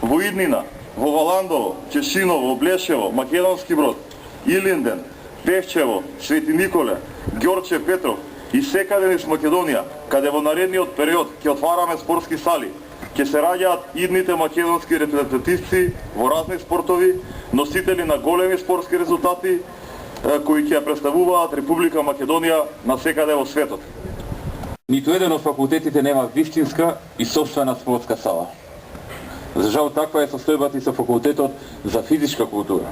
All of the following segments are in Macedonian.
во Иднина, во Валандово, Чешиново, Блешево, Македонски Брод, Илинден, Певчево, Свети Николе, Ѓорче Петров и секаде низ Македонија, каде во наредниот период ќе отвараме спортски сали, ќе се раѓаат идните македонски репрезентативци во разни спортови, носители на големи спортски резултати, кои ќе представуваат Република Македонија на секаде во светот. Ниту еден од факултетите нема вистинска и сопствена спортска сала. За жал, таква е состојбата и со факултетот за физичка култура,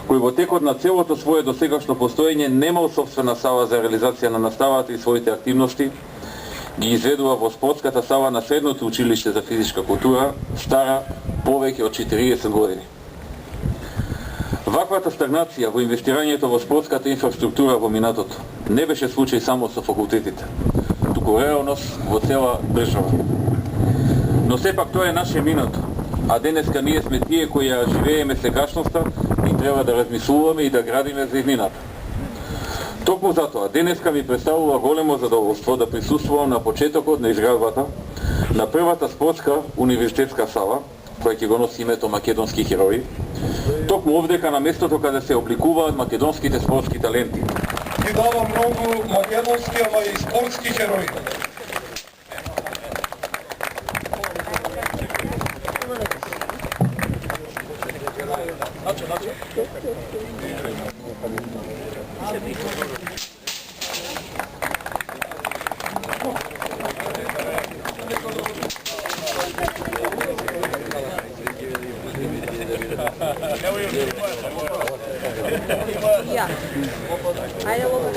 кој во текот на целото свое досегашно постоење немал сопствена сала за реализација на наставата и своите активности, ги изведува во спортската сала на Средното училиште за физичка култура, стара повеќе од 40 години. Ваквата стагнација во инвестирањето во спортската инфраструктура во минатото не беше случај само со факултетите, туку реалност во цела држава. Но сепак тоа е наше минато, а денеска ние сме тие кои ја живееме сегашноста и треба да размислуваме и да градиме за иднината. Токму затоа, денеска ми представува големо задоволство да присуствувам на почетокот на изградбата на првата спортска универзитетска сала, која ќе го носи името Македонски херои, токму овдека на местото каде се обликуваат македонските спортски таленти. Ти дава многу македонски, ама и спортски херои. Ja. Ajde ovo.